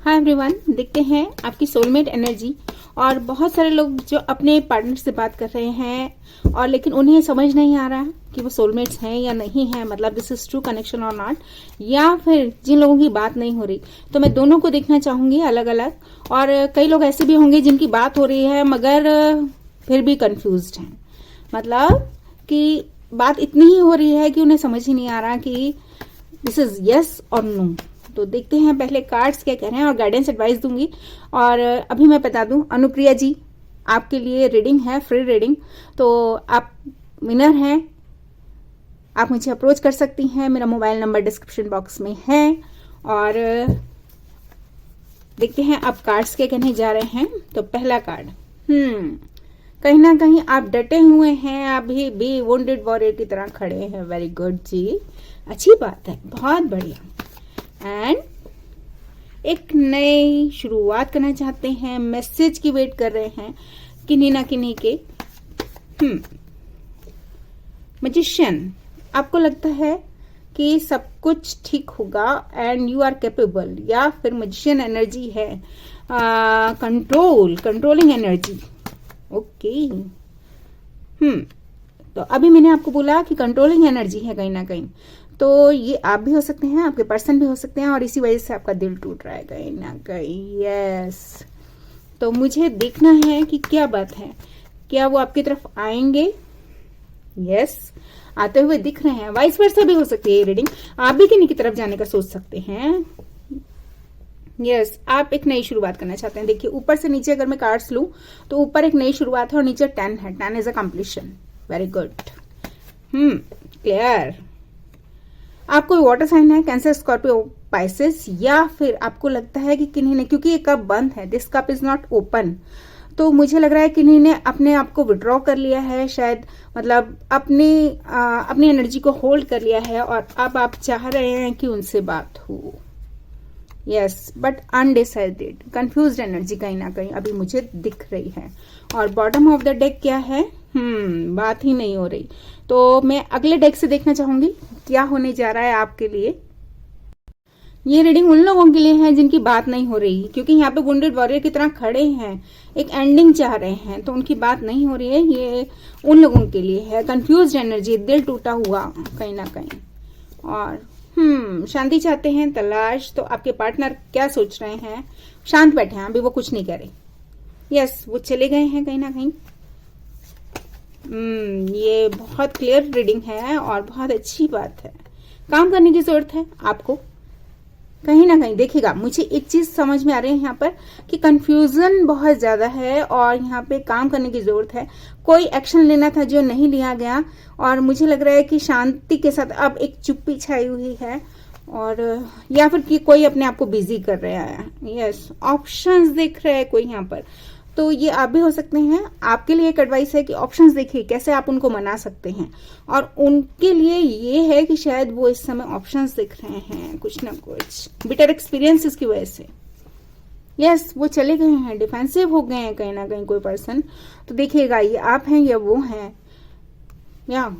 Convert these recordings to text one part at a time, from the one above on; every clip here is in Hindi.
हाय एवरीवन, देखते हैं आपकी सोलमेट एनर्जी। और बहुत सारे लोग जो अपने पार्टनर से बात कर रहे हैं और लेकिन उन्हें समझ नहीं आ रहा कि वो सोलमेट्स हैं या नहीं है, मतलब दिस इज ट्रू कनेक्शन और नॉट, या फिर जिन लोगों की बात नहीं हो रही। तो मैं दोनों को देखना चाहूंगी अलग अलग। और कई लोग ऐसे भी होंगे जिनकी बात हो रही है मगर फिर भी कंफ्यूज्ड हैं, मतलब कि बात इतनी ही हो रही है कि उन्हें समझ ही नहीं आ रहा कि दिस इज यस और नो। तो देखते हैं पहले कार्ड्स क्या कह रहे हैं और गाइडेंस एडवाइस दूंगी। और अभी मैं बता दूं, अनुप्रिया जी आपके लिए रीडिंग है, फ्री रीडिंग। तो आप विनर हैं, आप मुझे अप्रोच कर सकती हैं, मेरा मोबाइल नंबर डिस्क्रिप्शन बॉक्स में है। और देखते हैं आप कार्ड्स क्या कहने जा रहे हैं। तो पहला कार्ड, कहीं ना कहीं आप डटे हुए हैं, अभी भी वुंडेड वॉरियर की तरह खड़े हैं। वेरी गुड जी, अच्छी बात है, बहुत बढ़िया। एंड एक नई शुरुआत करना चाहते हैं, मैसेज की वेट कर रहे हैं किन्हीं ना किन्हीं के। मैजिशियन, आपको लगता है कि सब कुछ ठीक होगा एंड यू आर कैपेबल, या फिर मैजिशियन एनर्जी है, कंट्रोलिंग एनर्जी। ओके, तो अभी मैंने आपको बोला कि कंट्रोलिंग एनर्जी है कहीं ना कहीं। तो ये आप भी हो सकते हैं, आपके पर्सन भी हो सकते हैं, और इसी वजह से आपका दिल टूट रहा है कहीं ना कहीं। यस, तो मुझे देखना है कि क्या बात है, क्या वो आपकी तरफ आएंगे। यस, आते हुए दिख रहे हैं। वाइस वर्सा भी हो सकती है ये रीडिंग, आप भी किन्हीं की तरफ जाने का सोच सकते हैं। यस, आप एक नई शुरुआत करना चाहते हैं। देखिए ऊपर से नीचे अगर मैं कार्ड्स लूं तो ऊपर एक नई शुरुआत है और नीचे 10 है। 10 is a completion. Very good, clear. आप कोई वाटर साइन है, कैंसर, स्कॉर्पियो, पाइसेस, या फिर आपको लगता है कि किन्हीं ने, क्योंकि ये कप बंद है, this cup is not open, तो मुझे लग रहा है किन्हीं ने अपने आप को विड्रॉ कर लिया है शायद, मतलब अपनी एनर्जी को होल्ड कर लिया है और अब आप चाह रहे हैं कि उनसे बात हो। Yes, but undecided, confused energy कहीं ना कहीं अभी मुझे दिख रही है। और बॉटम ऑफ द डेक क्या है, बात ही नहीं हो रही। तो मैं अगले डेक से देखना चाहूंगी क्या होने जा रहा है आपके लिए। ये रीडिंग उन लोगों के लिए है जिनकी बात नहीं हो रही, क्योंकि यहाँ पे वुंडेड वॉरियर की तरह खड़े हैं, एक एंडिंग चाह रहे हैं, तो उनकी बात नहीं हो रही है। ये उन लोगों के लिए है, कंफ्यूज्ड एनर्जी, दिल टूटा हुआ कहीं ना कहीं। और शांति चाहते हैं, तलाश। तो आपके पार्टनर क्या सोच रहे हैं, शांत बैठे हैं, अभी वो कुछ नहीं कर रहे। यस, वो चले गए हैं कहीं ना कहीं। ये बहुत क्लियर रीडिंग है और बहुत अच्छी बात है। काम करने की जरूरत है आपको कहीं ना कहीं। देखिएगा, मुझे एक चीज समझ में आ रही है यहाँ पर कि कंफ्यूजन बहुत ज्यादा है और यहाँ पे काम करने की जरूरत है। कोई एक्शन लेना था जो नहीं लिया गया, और मुझे लग रहा है कि शांति के साथ अब एक चुप्पी छाई हुई है, और या फिर कि कोई अपने आप को बिजी कर रहा है। यस, ऑप्शंस देख रहे हैं कोई यहाँ पर। तो ये आप भी हो सकते हैं। आपके लिए एक एडवाइस है कि ऑप्शंस देखिए कैसे आप उनको मना सकते हैं, और उनके लिए ये है कि शायद वो इस समय ऑप्शंस देख रहे हैं, कुछ ना कुछ बिटर एक्सपीरियंसेस की वजह से। यस, वो चले गए हैं, डिफेंसिव हो गए हैं कहीं ना कहीं कोई पर्सन। तो देखिएगा, ये आप हैं या वो हैं, या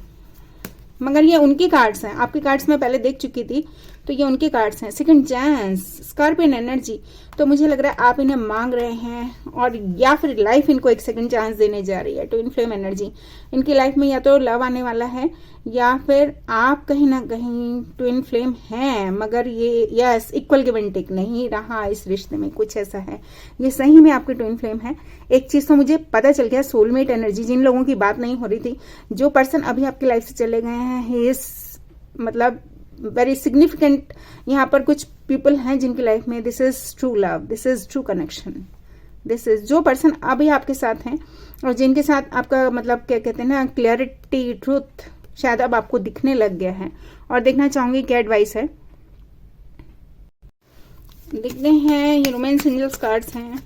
मगर ये उनके कार्ड्स हैं। आपके कार्ड्स मैं पहले देख चुकी थी, तो ये उनके कार्ड्स हैं। Second chance, scorpion energy. तो मुझे लग रहा है आप इन्हें मांग रहे हैं, और या फिर लाइफ इनको एक सेकंड चांस देने जा रही है। ट्विन फ्लेम एनर्जी, इनकी लाइफ में या तो लव आने वाला है, या फिर आप कहीं ना कहीं ट्विन फ्लेम हैं, मगर ये yes equal give and take नहीं रहा इस रिश्ते में, कुछ ऐसा है। ये सही में आपके ट्विन फ्लेम है। एक चीज तो मुझे पता चल गया, सोलमेट एनर्जी, जिन लोगों की बात नहीं हो रही थी, जो पर्सन अभी आपकी लाइफ से चले गए हैं, ही इज मतलब वेरी सिग्निफिकेंट। यहाँ पर कुछ पीपल हैं जिनकी लाइफ में this is true love, this is true connection, this is जो पर्सन अभी आपके साथ हैं और जिनके साथ आपका मतलब क्या कहते हैं ना, क्लियरिटी, ट्रूथ शायद अब आपको दिखने लग गया है। और देखना चाहूंगी क्या एडवाइस है। देखते हैं, ये रोमांस एंजल्स कार्ड्स हैं,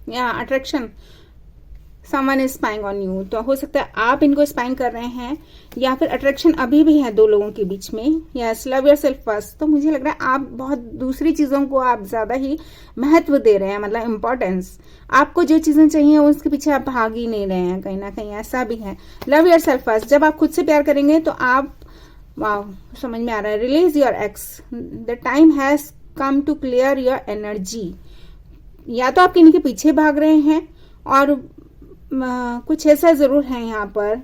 या attraction, someone is spying on you. तो हो सकता है आप इनको स्पाइंग कर रहे हैं, या फिर अट्रैक्शन अभी भी है दो लोगों के बीच में। Yes, love yourself first. तो मुझे लग रहा है आप बहुत दूसरी चीजों को आप ज्यादा ही महत्व दे रहे हैं, मतलब इंपॉर्टेंस। आपको जो चीजें चाहिए उसके पीछे आप भाग ही नहीं रहे हैं कहीं ना कहीं, ऐसा भी है। लव योरसेल्फ फर्स्ट, जब आप खुद से प्यार करेंगे तो आप, वाह समझ में आ रहा है, release your ex, the time has come to clear your energy. या तो आप किन्हीं के पीछे भाग रहे हैं और कुछ ऐसा जरूर है यहाँ पर।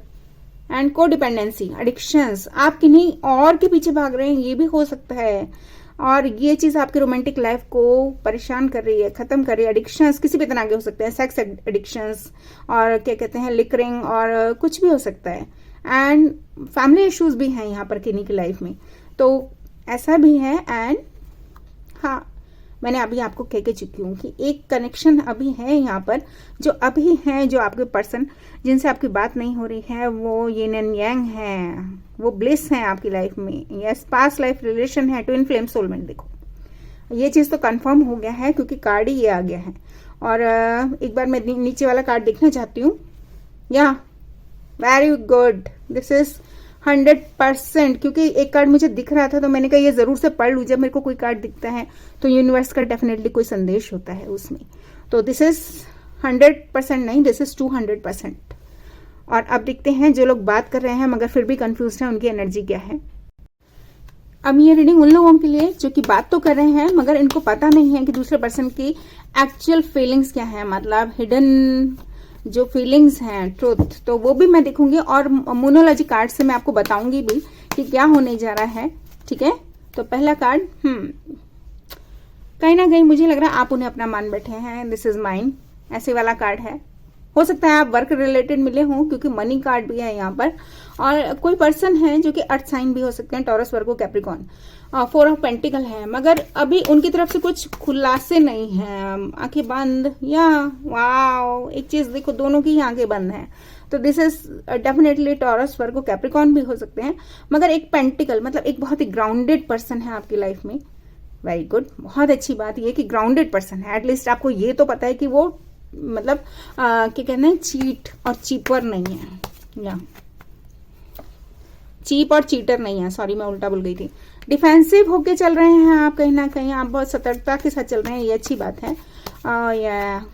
एंड को डिपेंडेंसी, एडिक्शंस, आप किन्हीं और के पीछे भाग रहे हैं, ये भी हो सकता है। और ये चीज आपकी रोमांटिक लाइफ को परेशान कर रही है, खत्म कर रही है। एडिक्शंस किसी भी तरह के हो सकते हैं, सेक्स एडिक्शंस और क्या कहते हैं लिकरिंग, और कुछ भी हो सकता है। एंड फैमिली इश्यूज भी हैं यहाँ पर किन्हीं की लाइफ में, तो ऐसा भी है। एंड हाँ, मैंने अभी आपको कह के चुकी हूँ कि एक कनेक्शन अभी है यहाँ पर, जो अभी है, जो आपके पर्सन जिनसे आपकी बात नहीं हो रही है वो यिन एंड यांग है, वो ब्लिस है आपकी लाइफ में। यस, पास्ट लाइफ रिलेशन है, ट्विन फ्लेम सोलमेट। देखो ये चीज तो कंफर्म हो गया है क्योंकि कार्ड ही ये आ गया है। और एक बार मैं नीचे वाला कार्ड देखना चाहती हूँ। या वेरी गुड, दिस इज 100%, क्योंकि एक कार्ड मुझे दिख रहा था तो मैंने कहा ये जरूर से पढ़ लूं। जब मेरे को कोई कार्ड दिखता है तो यूनिवर्स का डेफिनेटली कोई संदेश होता है उसमें। तो दिस इज 100% नहीं, दिस इज 200%। और अब देखते हैं जो लोग बात कर रहे हैं मगर फिर भी कंफ्यूज है, उनकी एनर्जी क्या है। अब ये रीडिंग उन लोगों के लिए जो कि बात तो कर रहे हैं मगर इनको पता नहीं है कि दूसरे पर्सन की एक्चुअल फीलिंग्स क्या है, मतलब हिडन जो फीलिंग्स हैं, ट्रुथ, तो वो भी मैं देखूंगी। और मोनोलॉजी कार्ड से मैं आपको बताऊंगी भी कि क्या होने जा रहा है। ठीक है, तो पहला कार्ड, कहीं ना कहीं मुझे लग रहा है आप उन्हें अपना मान बैठे हैं। दिस इज माइन, ऐसे वाला कार्ड है। हो सकता है आप वर्क रिलेटेड मिले हों क्योंकि मनी कार्ड भी है यहाँ पर। और कोई पर्सन है जो कि अर्थ साइन भी हो सकते हैं, taurus, Virgo, Capricorn. 4 of pentacle है मगर अभी उनकी तरफ से कुछ खुलासे नहीं है, आंखें बंद। या वाओ, एक चीज देखो, दोनों की ही आंखें बंद हैं। तो this is definitely taurus, Virgo, Capricorn भी हो सकते हैं। मगर एक पेंटिकल मतलब एक बहुत ही ग्राउंडेड पर्सन है आपकी लाइफ में। वेरी गुड, बहुत अच्छी बात ये कि ग्राउंडेड पर्सन है। एटलीस्ट आपको ये तो पता है कि वो मतलब क्या कहते हैं, चीट और चीपर नहीं है, या चीप और चीटर नहीं है। सॉरी, मैं उल्टा बोल गई थी। डिफेंसिव होके चल रहे हैं आप, कहीं ना कहीं आप बहुत सतर्कता के साथ चल रहे हैं, ये अच्छी बात है। या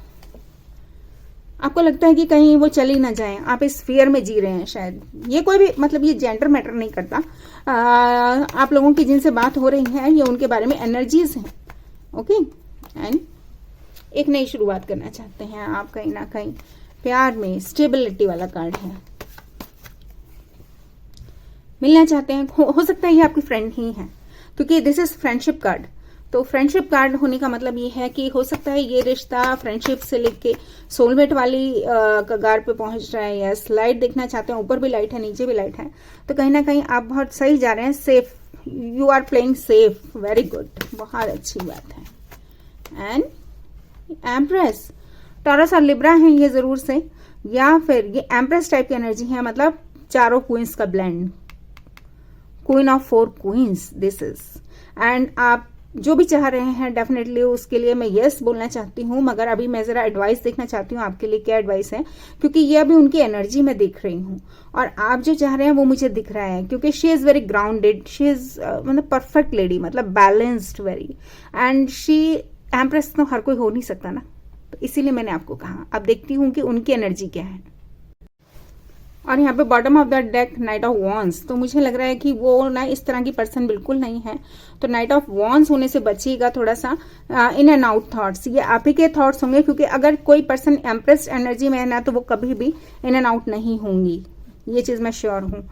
आपको लगता है कि कहीं वो चली ना जाए, आप इस फियर में जी रहे हैं शायद। ये कोई भी मतलब ये जेंडर मैटर नहीं करता। आप लोगों की जिनसे बात हो रही है ये उनके बारे में एनर्जीज हैं। ओके, एंड एक नई शुरुआत करना चाहते हैं आप, कहीं ना कहीं प्यार में स्टेबिलिटी वाला कार्ड है। मिलना चाहते हैं, हो सकता है ये आपकी फ्रेंड ही है क्योंकि दिस इज फ्रेंडशिप कार्ड। तो फ्रेंडशिप कार्ड होने का मतलब ये है कि हो सकता है ये रिश्ता फ्रेंडशिप से लेके सोलमेट वाली कगार पे पहुंच रहा है। यस, लाइट देखना चाहते हैं, ऊपर भी लाइट है, नीचे भी लाइट है। तो कहीं ना कहीं आप बहुत सही जा रहे हैं, safe, you are playing safe. Very good, बहुत अच्छी बात है। एंड एम्प्रेस, टॉरस और लिब्रा है ये जरूर से, या फिर ये एम्प्रेस टाइप की एनर्जी है, मतलब चारों क्वींस का blend, queen of 4 queens this is. And आप जो भी चाह रहे हैं डेफिनेटली उसके लिए मैं यस बोलना चाहती हूँ, मगर अभी मैं जरा एडवाइस देखना चाहती हूँ आपके लिए क्या एडवाइस है, क्योंकि ये अभी उनकी एनर्जी में देख रही हूँ और आप जो चाह रहे हैं वो मुझे दिख रहा है। क्योंकि she is very grounded, she is मतलब परफेक्ट लेडी, मतलब balanced very, and she empress तो हर कोई हो नहीं सकता ना, तो इसीलिए मैंने आपको कहा। अब देखती हूँ कि उनकी एनर्जी क्या है। और यहाँ पे bottom of the deck night of wands, तो मुझे लग रहा है कि वो ना इस तरह की पर्सन बिल्कुल नहीं है। तो नाइट ऑफ वॉन्स होने से बचिएगा थोड़ा सा। इन एंड आउट थॉट्स, ये आप ही के थॉट्स होंगे, क्योंकि अगर कोई पर्सन एम्प्रेस एनर्जी में है ना तो वो कभी भी इन एंड आउट नहीं होंगी, ये चीज मैं श्योर हूँ।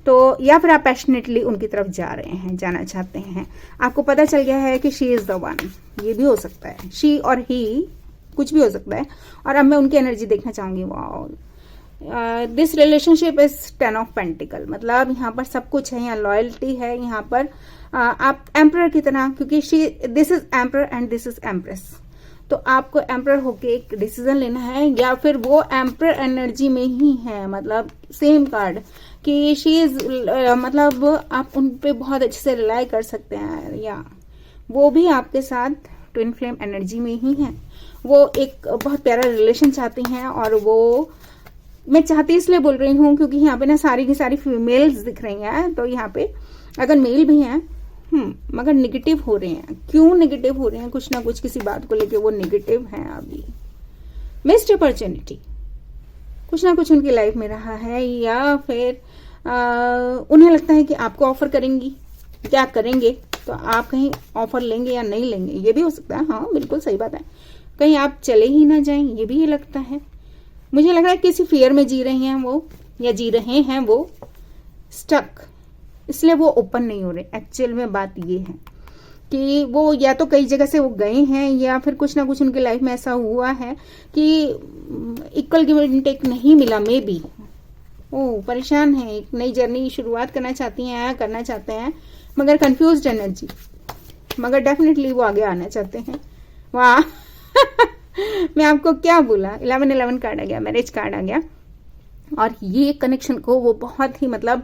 तो या फिर आप पैशनेटली उनकी तरफ जा रहे हैं, जाना चाहते हैं, आपको पता चल गया है कि शी इज द वन, ये भी हो सकता है, शी और ही, कुछ भी हो सकता है। और अब मैं उनकी एनर्जी देखना चाहूंगी। Wow, this relationship is 10 of pentacle, मतलब यहाँ पर सब कुछ है, यहाँ लॉयल्टी है, यहाँ पर आप एम्परर की तरह, क्योंकि she, this is emperor and this is empress, तो आपको एम्परर होके एक डिसीजन लेना है, या फिर वो एम्परर एनर्जी में ही है, मतलब सेम कार्ड कि शी इज मतलब आप उन पे बहुत अच्छे से रिलाई कर सकते हैं, या वो भी आपके साथ ट्विन फ्लेम एनर्जी में ही है। वो एक बहुत प्यारा रिलेशन चाहती हैं, और वो मैं चाहती इसलिए बोल रही हूँ क्योंकि यहाँ पे ना सारी की सारी फीमेल्स दिख रही हैं। तो यहाँ पे अगर मेल भी हैं मगर निगेटिव हो रहे हैं। क्यों निगेटिव हो रहे हैं? कुछ ना कुछ किसी बात को लेके वो निगेटिव हैं। अभी मिस्ड अपॉर्चुनिटी कुछ ना कुछ उनकी लाइफ में रहा है, या फिर उन्हें लगता है कि आपको ऑफर करेंगी, क्या करेंगे, तो आप कहीं ऑफर लेंगे या नहीं लेंगे, ये भी हो सकता है। हाँ बिल्कुल सही बात है, कहीं आप चले ही ना जाएं, ये भी ये लगता है। मुझे लग रहा है किसी फियर में जी रही हैं वो, या जी रहे हैं वो स्टक, इसलिए वो ओपन नहीं हो रहे। एक्चुअल में बात ये है कि वो या तो कई जगह से वो गए हैं, या फिर कुछ ना कुछ उनकी लाइफ में ऐसा हुआ है कि इक्वल गिव एंड टेक नहीं मिला, मे बी वो परेशान है, एक नई जर्नी शुरुआत करना चाहती हैं, करना चाहते हैं, मगर कंफ्यूज्ड एनर्जी, मगर डेफिनेटली वो आगे आना चाहते हैं। वाह मैं आपको क्या बोला, 11 कार्ड आ गया, मैरिज कार्ड आ गया, और ये कनेक्शन को वो बहुत ही मतलब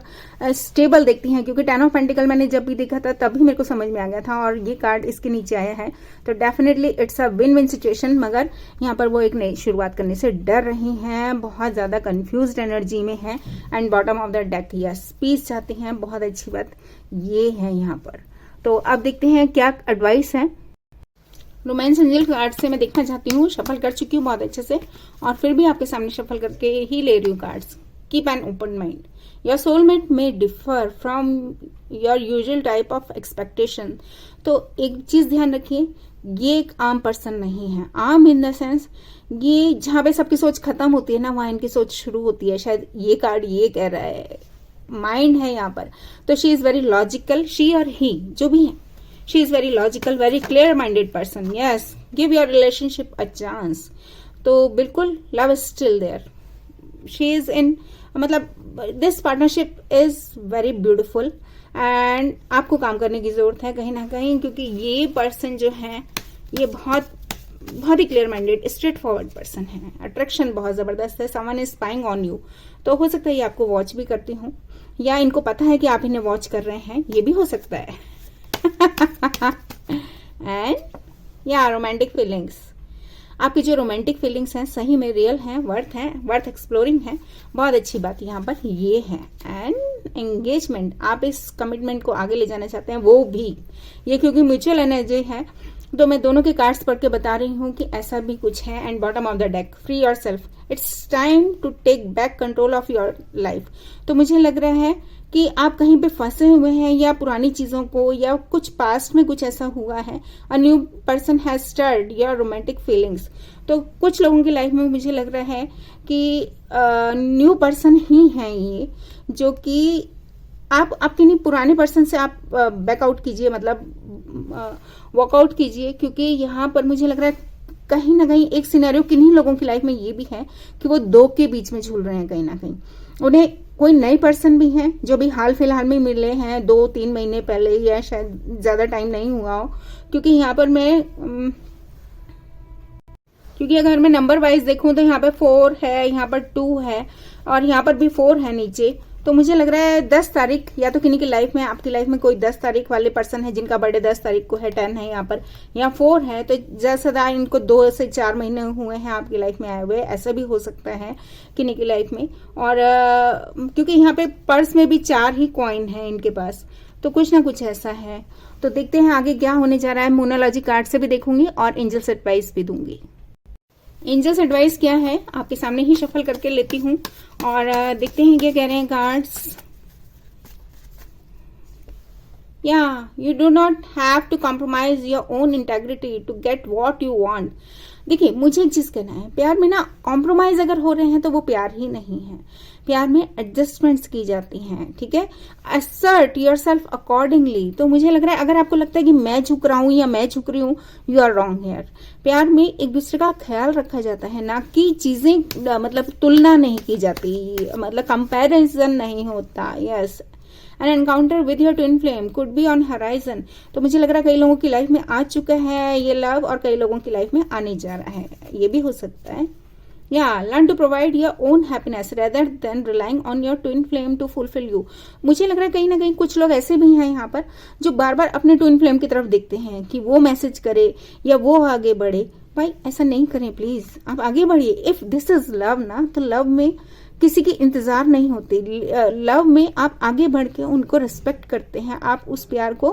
स्टेबल देखती हैं, क्योंकि 10 ऑफ पेंटिकल मैंने जब भी देखा था तभी मेरे को समझ में आ गया था, और ये कार्ड इसके नीचे आया है, तो definitely it's a win win situation. मगर यहाँ पर वो एक नई शुरुआत करने से डर रही हैं, बहुत ज्यादा कंफ्यूज्ड एनर्जी में है, and bottom of the deck yes peace चाहती हैं, बहुत अच्छी बात ये है यहाँ पर। तो अब देखते हैं क्या एडवाइस है। रोमांस एंजल कार्ड से मैं देखना चाहती हूँ, शफल कर चुकी हूँ बहुत अच्छे से, और फिर भी आपके सामने शफल करके ही ले रही हूँ cards. Keep an open mind, your soulmate may differ from your usual type of expectation. तो एक चीज ध्यान रखिए, ये एक आम पर्सन नहीं है। आम इन द सेंस, ये जहां पे सबकी सोच खत्म होती है ना, वहां इनकी सोच शुरू होती है। शायद ये कार्ड ये कह रहा है, माइंड है यहाँ पर। तो she is very logical, she और ही जो भी है, she is very logical, very clear minded person. Yes, give your relationship a chance. तो बिल्कुल love is still there. She is in, मतलब this partnership is very beautiful, and आपको काम करने की जरूरत है कहीं ना कहीं, क्योंकि ये पर्सन जो है ये बहुत ही clear minded straight forward person है। अट्रैक्शन बहुत जबरदस्त है, someone is spying on you. तो हो सकता है ये आपको वॉच भी करती हूँ, या इनको पता है कि आप इन्हें वॉच कर रहे हैं, ये भी हो सकता है। एंड या रोमांटिक फीलिंग्स, आपकी जो रोमांटिक फीलिंग्स हैं सही में रियल हैं, वर्थ एक्सप्लोरिंग है। बहुत अच्छी बात यहाँ पर ये है। एंड एंगेजमेंट, आप इस कमिटमेंट को आगे ले जाना चाहते हैं, वो भी ये क्योंकि म्यूचुअल एनर्जी है, तो मैं दोनों के कार्ड्स पढ़ के बता रही हूँ कि ऐसा भी कुछ है। And bottom of the deck, free yourself, it's time to take back control of your life. तो मुझे लग रहा है कि आप कहीं पे फंसे हुए हैं, या पुरानी चीजों को, या कुछ पास्ट में कुछ ऐसा हुआ है। A new person has start your romantic feelings. तो कुछ लोगों की लाइफ में मुझे लग रहा है कि न्यू पर्सन ही है ये, जो कि आप किन्हीं पुराने पर्सन से आप बैकआउट कीजिए, मतलब वॉकआउट कीजिए, क्योंकि यहाँ पर मुझे लग रहा है कहीं ना कहीं एक सिनेरियो किन्हीं लोगों की लाइफ में ये भी है कि वो दो के बीच में झूल रहे हैं कहीं ना कहीं। उन्हें कोई नए पर्सन भी हैं जो भी हाल फिलहाल में मिले हैं, 2-3 महीने पहले, या शायद ज्यादा टाइम नहीं हुआ हो, क्योंकि यहाँ पर क्योंकि अगर मैं नंबर वाइज देखूं तो यहाँ पर 4 है, यहाँ पर 2 है, और यहाँ पर भी 4 है नीचे। तो मुझे लग रहा है 10 तारीख, या तो किन्हीं की लाइफ में, आपकी लाइफ में कोई 10 तारीख वाले पर्सन है जिनका बर्थडे 10 तारीख को है, 10 है यहाँ पर, या 4 है। तो जैसा इनको 2 से 4 महीने हुए हैं आपकी लाइफ में आए हुए, ऐसा भी हो सकता है किन्हीं की लाइफ में। और क्योंकि यहाँ पे पर्स में भी 4 ही कॉइन है इनके पास, तो कुछ ना कुछ ऐसा है। तो देखते हैं आगे क्या होने जा रहा है। मोनोलॉजी कार्ड से भी देखूंगी और एंजल्स एडवाइस भी दूंगी। एंजल्स एडवाइस क्या है आपके सामने ही शफल करके लेती हूँ, और देखते हैं क्या कह रहे हैं कार्ड्स। या you do not have to compromise your own integrity to get what you want. देखिए, मुझे एक चीज कहना है, प्यार में ना कॉम्प्रोमाइज अगर हो रहे हैं तो वो प्यार ही नहीं है। प्यार में एडजस्टमेंट्स की जाती हैं, ठीक है। Assert yourself accordingly. तो मुझे लग रहा है अगर आपको लगता है कि मैं झुक रहा हूं या मैं झुक रही हूं, यू आर रॉन्ग हियर। प्यार में एक दूसरे का ख्याल रखा जाता है, ना कि चीजें मतलब तुलना नहीं की जाती, मतलब कंपैरिजन नहीं होता। Yes, N encounter with your twin flame could be on horizon. तो मुझे लग रहा है कई लोगों की लाइफ में आ चुका है ये लव, और कई लोगों की लाइफ में आने जा रहा है, ये भी हो सकता है। Yeah, learn to provide your own happiness rather than relying on your twin flame to fulfill you. मुझे लग रहा है कहीं ना कहीं कुछ लोग ऐसे भी हैं यहाँ पर जो बार बार अपने ट्विन फ्लेम की तरफ देखते हैं कि वो मैसेज करे या वो आगे बढ़े। भाई ऐसा नहीं करें प्लीज, आप आगे बढ़िए। इफ दिस इज लव ना, तो लव में किसी की इंतजार नहीं होती। लव में आप आगे बढ़ के उनको रिस्पेक्ट करते हैं, आप उस प्यार को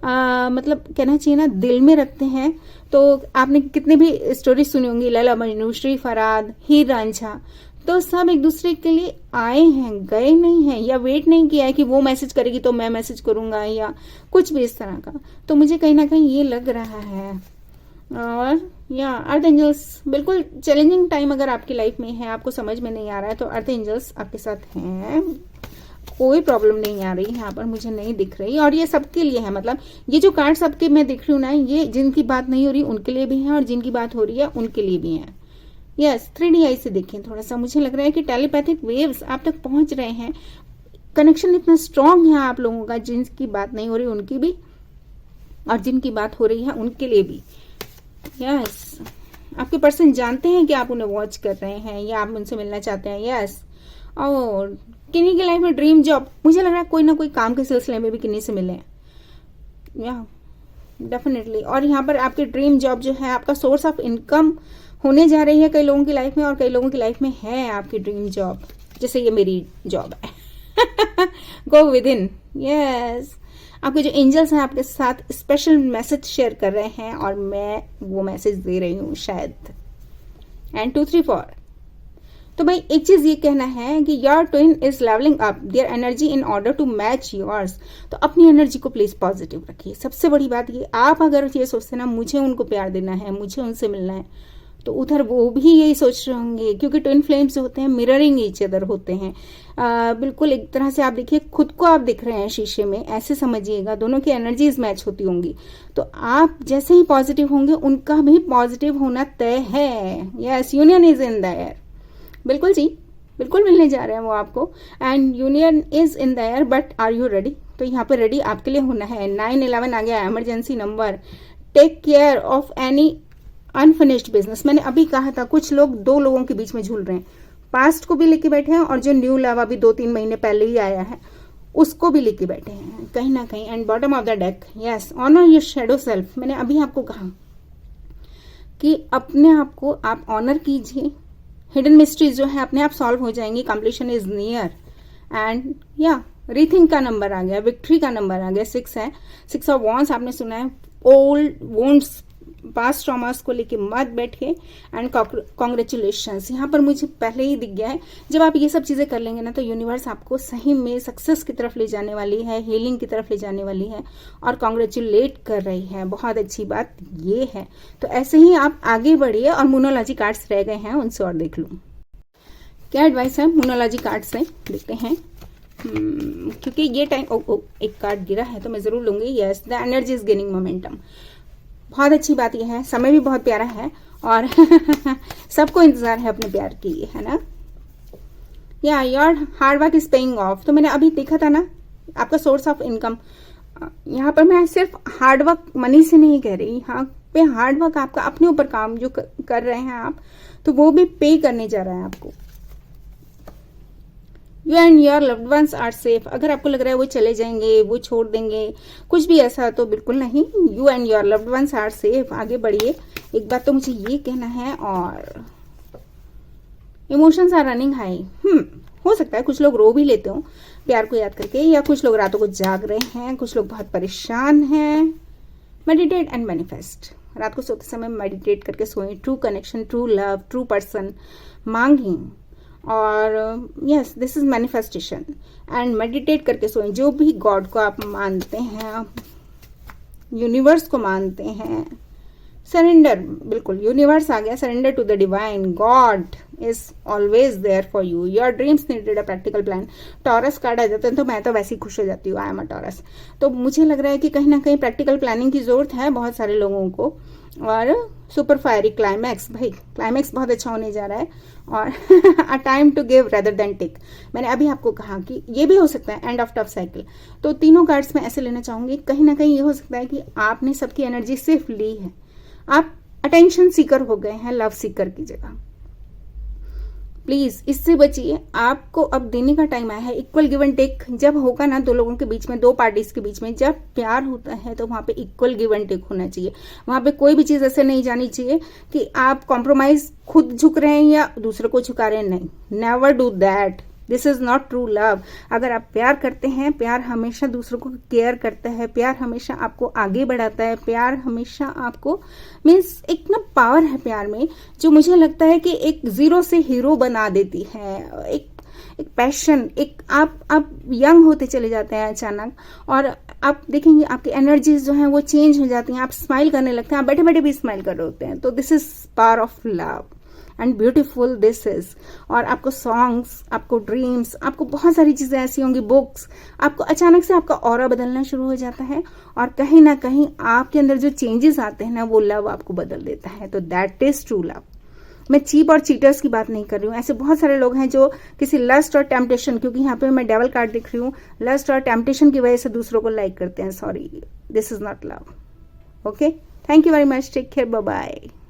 मतलब कहना चाहिए ना दिल में रखते हैं। तो आपने कितने भी स्टोरी सुनी होंगी, लैला मजनू, श्री फराद, हीर रांझा। तो सब एक दूसरे के लिए आए हैं, गए नहीं हैं, या वेट नहीं किया है कि वो मैसेज करेगी तो मैं मैसेज करूंगा या कुछ भी इस तरह का। तो मुझे कहीं ना कहीं ये लग रहा है। और या अर्थ एंजल्स, बिल्कुल चैलेंजिंग टाइम अगर आपकी लाइफ में है, आपको समझ में नहीं आ रहा है, तो अर्थ एंजल्स आपके साथ हैं। कोई प्रॉब्लम नहीं आ रही यहाँ पर, मुझे नहीं दिख रही। और ये सबके लिए है, मतलब ये जो कार्ड सबके मैं दिख रही हूँ ना, ये जिनकी बात नहीं हो रही उनके लिए भी है और जिनकी बात हो रही है उनके लिए भी है। यस, 3D आई से देखें थोड़ा सा। मुझे लग रहा है कि टेलीपैथिक वेव्स आप तक पहुंच रहे हैं। कनेक्शन इतना स्ट्रांग है आप लोगों का, जिनकी बात नहीं हो रही उनकी भी और जिनकी बात हो रही है उनके लिए भी। यस, आपके पर्सन जानते हैं कि आप उन्हें वॉच कर रहे हैं या आप उनसे मिलना चाहते हैं। यस, और किन्नी की लाइफ में ड्रीम जॉब, मुझे लग रहा है कोई ना कोई काम के सिलसिले में भी किन्नी से मिले हैं, या डेफिनेटली। और यहाँ पर आपकी ड्रीम जॉब जो है आपका सोर्स ऑफ इनकम होने जा रही है कई लोगों की लाइफ में, और कई लोगों की लाइफ में है आपकी ड्रीम जॉब, जैसे ये मेरी जॉब है। Go with in. यस, आपके जो एंजल्स हैं आपके साथ स्पेशल मैसेज शेयर कर रहे हैं और मैं वो मैसेज दे रही हूँ शायद। एंड 2 3 4। तो भाई एक चीज ये कहना है कि your twin is levelling up their energy in order to match yours. तो अपनी एनर्जी को प्लीज पॉजिटिव रखिए। सबसे बड़ी बात ये, आप अगर ये सोचते ना मुझे उनको प्यार देना है, मुझे उनसे मिलना है, तो उधर वो भी यही सोच रहे होंगे, क्योंकि ट्विन फ्लेम्स होते हैं मिररिंग ईच अदर होते हैं। बिल्कुल एक तरह से आप देखिए, खुद को आप दिख रहे हैं शीशे में, ऐसे समझिएगा। दोनों की एनर्जीज मैच होती होंगी, तो आप जैसे ही पॉजिटिव होंगे उनका भी पॉजिटिव होना तय है। Yes, union is in the air. बिल्कुल जी, बिल्कुल मिलने जा रहे हैं वो आपको, and union is in the air. But are you ready? तो यहाँ पे रेडी आपके लिए होना है। 911 आ गया, emergency number. Take care of any unfinished business. मैंने अभी कहा था कुछ लोग 2 लोगों के बीच में झूल रहे हैं, पास्ट को भी लेके बैठे हैं और जो न्यू लव अभी 2-3 महीने पहले ही आया है उसको भी लेके बैठे हैं कहीं ना कहीं। And bottom of the deck, yes, honour your shadow self. मैंने अभी आपको कहा कि अपने आप को आप ऑनर कीजिए। हिडन मिस्ट्रीज जो है अपने आप सॉल्व हो जाएंगी। Completion is near. एंड या रीथिंक का नंबर आ गया, विक्ट्री का नंबर आ गया, 6 है। 6 ऑफ वॉन्ड्स आपने सुना है। ओल्ड वुंड्स, पास्ट ट्रॉमास को लेके मत बैठिए। एंड कॉन्ग्रेचुलेशंस, यहाँ पर मुझे पहले ही दिख गया है। जब आप ये सब चीजें कर लेंगे ना, तो यूनिवर्स आपको सही में सक्सेस की तरफ ले जाने वाली है, हीलिंग की तरफ ले जाने वाली है और कॉन्ग्रेचुलेट कर रही है। बहुत अच्छी बात ये है। तो ऐसे ही आप आगे बढ़िए। और मोनोलॉजी कार्ड्स रह गए हैं, उनसे और देख लूं क्या एडवाइस है। मोनोलॉजी कार्ड से देखते हैं, क्योंकि ये टाइम एक कार्ड गिरा है तो मैं जरूर लूंगी। Yes, the energy is gaining momentum. बहुत अच्छी बात यह है, समय भी बहुत प्यारा है और सबको इंतजार है अपने प्यार की, है ना। या your hard work is paying off. तो मैंने अभी देखा था ना आपका सोर्स ऑफ इनकम। यहाँ पर मैं सिर्फ हार्ड वर्क मनी से नहीं कह रही, यहाँ पे हार्ड वर्क आपका अपने ऊपर काम जो कर रहे हैं आप, तो वो भी पे करने जा रहा है आपको। You and your loved ones are safe. अगर आपको लग रहा है वो चले जाएंगे, वो छोड़ देंगे, कुछ भी ऐसा, तो बिल्कुल नहीं। You and your loved ones are safe. आगे बढ़िए। एक बात तो मुझे ये कहना है, और इमोशंस आर रनिंग हाई। हो सकता है कुछ लोग रो भी लेते हो प्यार को याद करके, या कुछ लोग रातों को जाग रहे हैं, कुछ लोग बहुत परेशान हैं। Meditate and manifest. रात को सोते समय मेडिटेट करके सोएं। True connection, true love, true person मांगी। और yes, this is manifestation. And meditate करके सोएं। जो भी गॉड को आप मानते हैं, यूनिवर्स को मानते हैं, सरेंडर। बिल्कुल यूनिवर्स आ गया। Surrender to the divine. God is always there for you. Your dreams needed a practical plan. Taurus card आ जाते हैं तो मैं तो वैसे ही खुश हो जाती हूँ। I am a Taurus. तो मुझे लग रहा है कि कहीं ना कहीं प्रैक्टिकल प्लानिंग की जरूरत है बहुत सारे लोगों को। और सुपर फायरी क्लाइमैक्स, भाई क्लाइमैक्स बहुत अच्छा होने जा रहा है। और a time to give rather than take. मैंने अभी आपको कहा कि ये भी हो सकता है एंड ऑफ टफ साइकिल। तो तीनों कार्ड्स में ऐसे लेना चाहूंगी। कहीं ना कहीं ये हो सकता है कि आपने सबकी एनर्जी सिर्फ ली है, आप अटेंशन सीकर हो गए हैं लव सीकर की जगह। प्लीज इससे बचिए। आपको अब देने का टाइम आया है। इक्वल गिव एंड टेक जब होगा ना, 2 लोगों के बीच में, 2 पार्टीज के बीच में जब प्यार होता है, तो वहां पे इक्वल गिव एंड टेक होना चाहिए। वहां पे कोई भी चीज ऐसे नहीं जानी चाहिए कि आप कॉम्प्रोमाइज खुद झुक रहे हैं या दूसरे को झुका रहे हैं। नहीं, never do that. This is not true love. अगर आप प्यार करते हैं, प्यार हमेशा दूसरों को केयर करता है, प्यार हमेशा आपको आगे बढ़ाता है, प्यार हमेशा आपको मीन्स एक ना पावर है प्यार में, जो मुझे लगता है कि एक जीरो से हीरो बना देती है। एक पैशन, एक आप यंग होते चले जाते हैं अचानक, और आप देखेंगे आपकी एनर्जीज जो हैं वो चेंज हो जाती हैं, आप स्माइल करने लगते हैं, आप बैठे बैठे भी स्माइल कर रहे होते हैं। तो this is power of love and beautiful this is. और आपको सॉन्ग्स, आपको ड्रीम्स, आपको बहुत सारी चीजें ऐसी होंगी, बुक्स, आपको अचानक से आपका ऑरा बदलना शुरू हो जाता है, और कहीं ना कहीं आपके अंदर जो चेंजेस आते हैं ना, वो लव आपको बदल देता है। तो दैट इज ट्रू लव। मैं चीप और चीटर्स की बात नहीं कर रही हूँ। ऐसे बहुत सारे लोग हैं जो किसी लस्ट और टेम्पटेशन, क्योंकि यहाँ पे मैं डेवल कार्ड दिख रही हूँ, लस्ट और टेम्पटेशन की वजह से दूसरों को लाइक करते हैं। Sorry, this is not love. Okay, thank you very much, take care, bye bye.